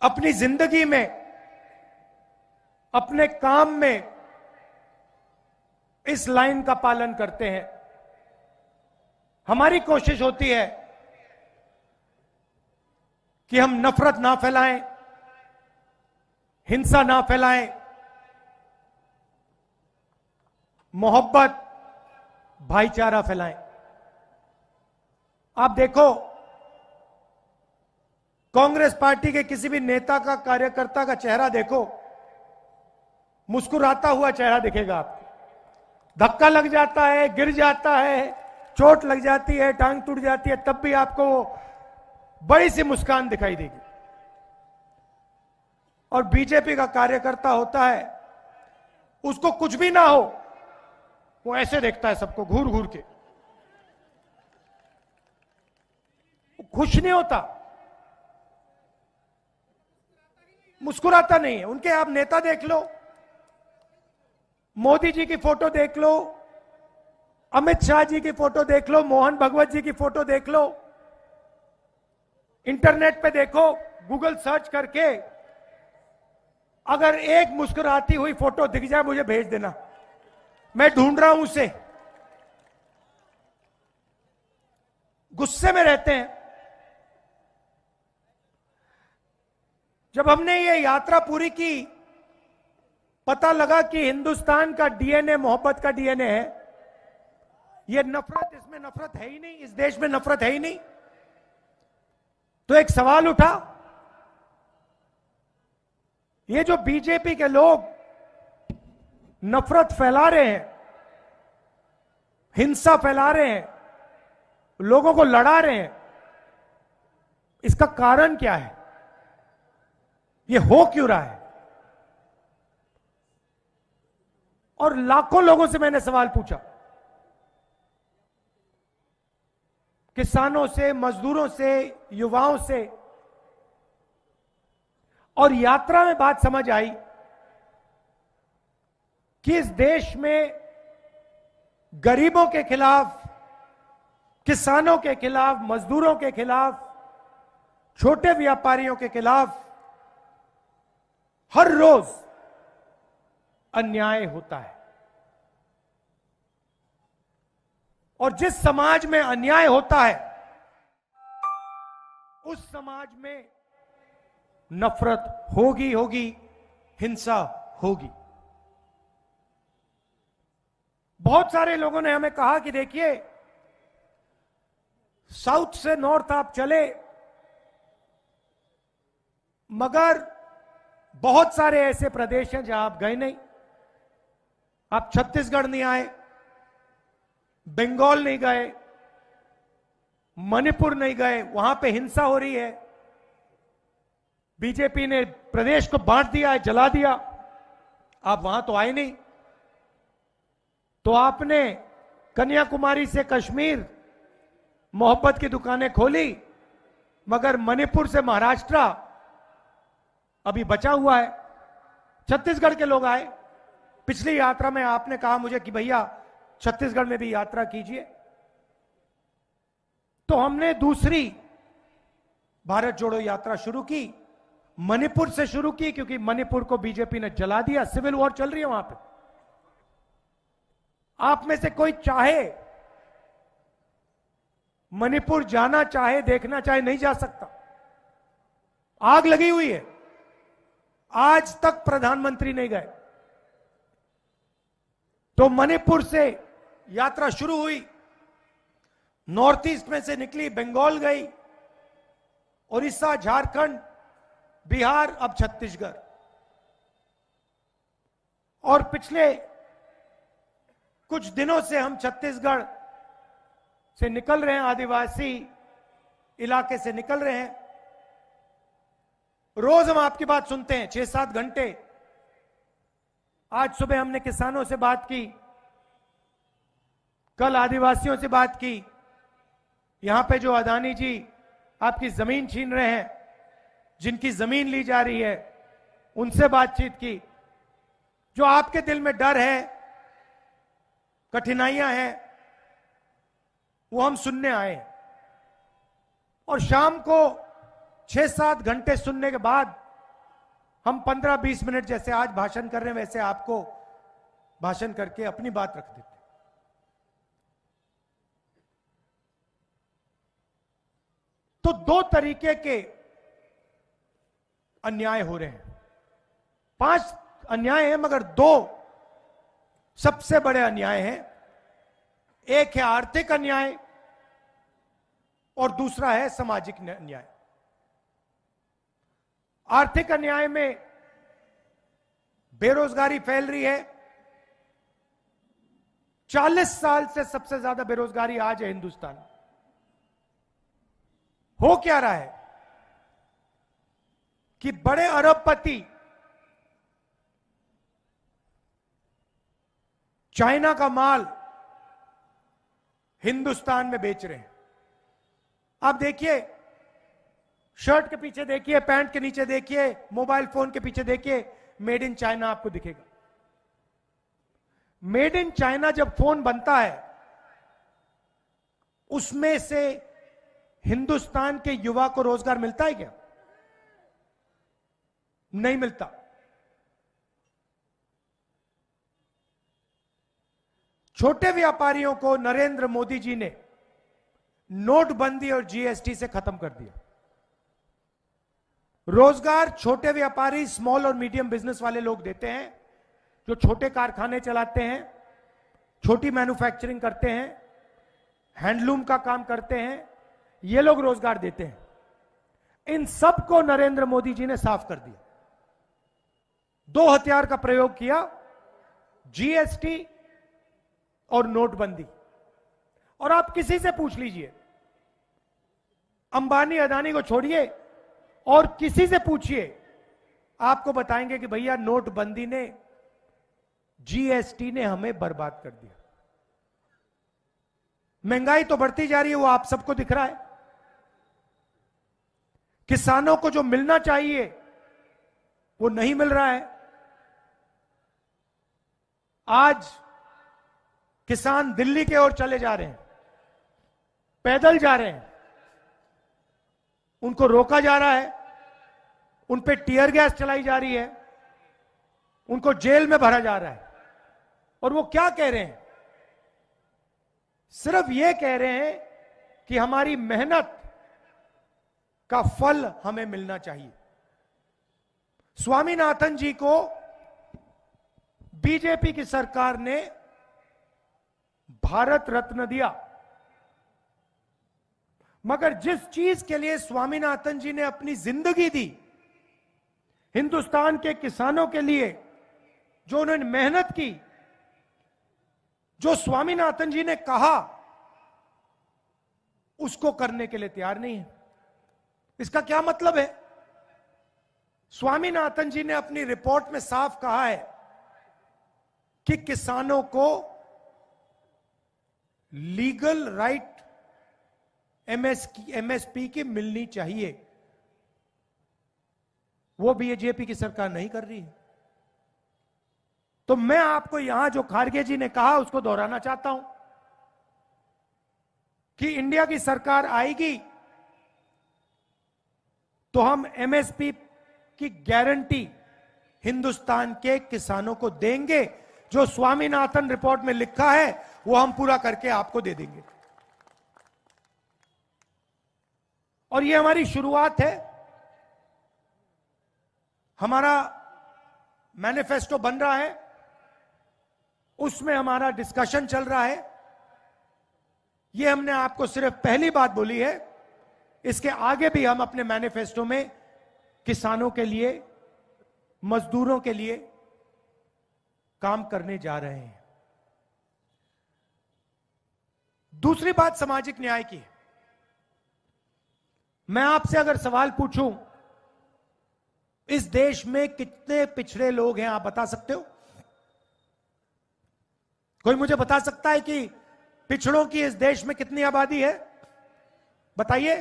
अपनी जिंदगी में, अपने काम में इस लाइन का पालन करते हैं। हमारी कोशिश होती है कि हम नफरत ना फैलाएं, हिंसा ना फैलाएं, मोहब्बत, भाईचारा फैलाएं। आप देखो, कांग्रेस पार्टी के किसी भी नेता का, कार्यकर्ता का चेहरा देखो, मुस्कुराता हुआ चेहरा दिखेगा आपको। धक्का लग जाता है, गिर जाता है, चोट लग जाती है, टांग टूट जाती है, तब भी आपको बड़ी सी मुस्कान दिखाई देगी। और बीजेपी का कार्यकर्ता होता है, उसको कुछ भी ना हो, वो ऐसे देखता है सबको घूर घूर के, खुश नहीं होता, मुस्कुराता नहीं है। उनके आप नेता देख लो, मोदी जी की फोटो देख लो, अमित शाह जी की फोटो देख लो, मोहन भगवत जी की फोटो देख लो, इंटरनेट पे देखो, गूगल सर्च करके अगर एक मुस्कुराती हुई फोटो दिख जाए मुझे भेज देना, मैं ढूंढ रहा हूं उसे। गुस्से में रहते हैं। जब हमने ये यात्रा पूरी की, पता लगा कि हिंदुस्तान का डीएनए मोहब्बत का डीएनए है। ये नफरत, इसमें नफरत है ही नहीं, इस देश में नफरत है ही नहीं। तो एक सवाल उठा, ये जो बीजेपी के लोग नफरत फैला रहे हैं, हिंसा फैला रहे हैं, लोगों को लड़ा रहे हैं, इसका कारण क्या है? ये हो क्यों रहा है? और लाखों लोगों से मैंने सवाल पूछा, किसानों से, मजदूरों से, युवाओं से, और यात्रा में बात समझ आई कि इस देश में गरीबों के खिलाफ, किसानों के खिलाफ, मजदूरों के खिलाफ, छोटे व्यापारियों के खिलाफ हर रोज अन्याय होता है। और जिस समाज में अन्याय होता है, उस समाज में नफरत होगी, हिंसा होगी। बहुत सारे लोगों ने हमें कहा कि देखिए, साउथ से नॉर्थ आप चले, मगर बहुत सारे ऐसे प्रदेश हैं जहां आप गए नहीं। आप छत्तीसगढ़ नहीं आए, बंगाल नहीं गए, मणिपुर नहीं गए, वहां पे हिंसा हो रही है, बीजेपी ने प्रदेश को बांट दिया है, जला दिया, आप वहां तो आए नहीं। तो आपने कन्याकुमारी से कश्मीर मोहब्बत की दुकानें खोली, मगर मणिपुर से महाराष्ट्र अभी बचा हुआ है। छत्तीसगढ़ के लोग आए, पिछली यात्रा में आपने कहा मुझे कि भैया छत्तीसगढ़ में भी यात्रा कीजिए, तो हमने दूसरी भारत जोड़ो यात्रा शुरू की, मणिपुर से शुरू की, क्योंकि मणिपुर को बीजेपी ने जला दिया, सिविल वॉर चल रही है वहां पे। आप में से कोई चाहे मणिपुर जाना चाहे, देखना चाहे, नहीं जा सकता, आग लगी हुई है, आज तक प्रधानमंत्री नहीं गए। तो मणिपुर से यात्रा शुरू हुई, नॉर्थ ईस्ट में से निकली, बंगाल गई, उड़ीसा, झारखंड, बिहार, अब छत्तीसगढ़। और पिछले कुछ दिनों से हम छत्तीसगढ़ से निकल रहे हैं, आदिवासी इलाके से निकल रहे हैं। रोज हम आपकी बात सुनते हैं, 6-7 घंटे। आज सुबह हमने किसानों से बात की, कल आदिवासियों से बात की, यहां पे जो अदानी जी आपकी जमीन छीन रहे हैं, जिनकी जमीन ली जा रही है, उनसे बातचीत की। जो आपके दिल में डर है, कठिनाइयां हैं, वो हम सुनने आए हैं। और शाम को 6-7 घंटे सुनने के बाद हम 15-20 मिनट जैसे आज भाषण कर रहे हैं वैसे आपको भाषण करके अपनी बात रख देते। तो दो तरीके के अन्याय हो रहे हैं, 5 अन्याय हैं मगर 2 सबसे बड़े अन्याय हैं। एक है आर्थिक अन्याय और दूसरा है सामाजिक अन्याय। आर्थिक अन्याय में बेरोजगारी फैल रही है। 40 साल से सबसे ज्यादा बेरोजगारी आज है हिंदुस्तान में। हो क्या रहा है कि बड़े अरबपति चाइना का माल हिंदुस्तान में बेच रहे हैं। आप देखिए, शर्ट के पीछे देखिए, पैंट के नीचे देखिए, मोबाइल फोन के पीछे देखिए, मेड इन चाइना आपको दिखेगा। मेड इन चाइना जब फोन बनता है उसमें से हिंदुस्तान के युवा को रोजगार मिलता है क्या? नहीं मिलता। छोटे व्यापारियों को नरेंद्र मोदी जी ने नोटबंदी और जीएसटी से खत्म कर दिया। रोजगार छोटे व्यापारी, स्मॉल और मीडियम बिजनेस वाले लोग देते हैं, जो छोटे कारखाने चलाते हैं, छोटी मैन्युफैक्चरिंग करते हैं, हैंडलूम का काम करते हैं, ये लोग रोजगार देते हैं। इन सब को नरेंद्र मोदी जी ने साफ कर दिया। 2 हथियार का प्रयोग किया, जीएसटी और नोटबंदी। और आप किसी से पूछ लीजिए, अंबानी अदानी को छोड़िए और किसी से पूछिए, आपको बताएंगे कि भैया नोटबंदी ने, जीएसटी ने हमें बर्बाद कर दिया। महंगाई तो बढ़ती जा रही है, वो आप सबको दिख रहा है। किसानों को जो मिलना चाहिए वो नहीं मिल रहा है। आज किसान दिल्ली की ओर चले जा रहे हैं, पैदल जा रहे हैं, उनको रोका जा रहा है, उन पे टीयर गैस चलाई जा रही है, उनको जेल में भरा जा रहा है। और वो क्या कह रहे हैं? सिर्फ ये कह रहे हैं कि हमारी मेहनत का फल हमें मिलना चाहिए। स्वामीनाथन जी को बीजेपी की सरकार ने भारत रत्न दिया, मगर जिस चीज के लिए स्वामीनाथन जी ने अपनी जिंदगी दी, हिंदुस्तान के किसानों के लिए जो उन्होंने मेहनत की, जो स्वामीनाथन जी ने कहा, उसको करने के लिए तैयार नहीं है। इसका क्या मतलब है? स्वामीनाथन जी ने अपनी रिपोर्ट में साफ कहा है कि किसानों को लीगल राइट एमएसपी की मिलनी चाहिए। वो बीजेपी की सरकार नहीं कर रही है। तो मैं आपको यहां जो खारगे जी ने कहा उसको दोहराना चाहता हूं कि इंडिया की सरकार आएगी तो हम एमएसपी की गारंटी हिंदुस्तान के किसानों को देंगे। जो स्वामीनाथन रिपोर्ट में लिखा है वो हम पूरा करके आपको दे देंगे। और ये हमारी शुरुआत है। हमारा मैनिफेस्टो बन रहा है, उसमें हमारा डिस्कशन चल रहा है। ये हमने आपको सिर्फ पहली बात बोली है। इसके आगे भी हम अपने मैनिफेस्टो में किसानों के लिए, मजदूरों के लिए काम करने जा रहे हैं। दूसरी बात सामाजिक न्याय की है। मैं आपसे अगर सवाल पूछूं, इस देश में कितने पिछड़े लोग हैं, आप बता सकते हो? कोई मुझे बता सकता है कि पिछड़ों की इस देश में कितनी आबादी है? बताइए।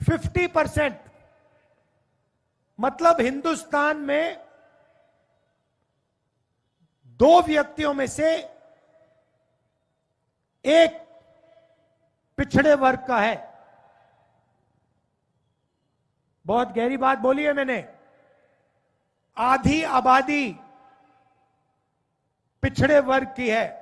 50%। मतलब हिंदुस्तान में 2 व्यक्तियों में से 1 पिछड़े वर्ग का है। बहुत गहरी बात बोली है मैंने। आधी आबादी पिछड़े वर्ग की है।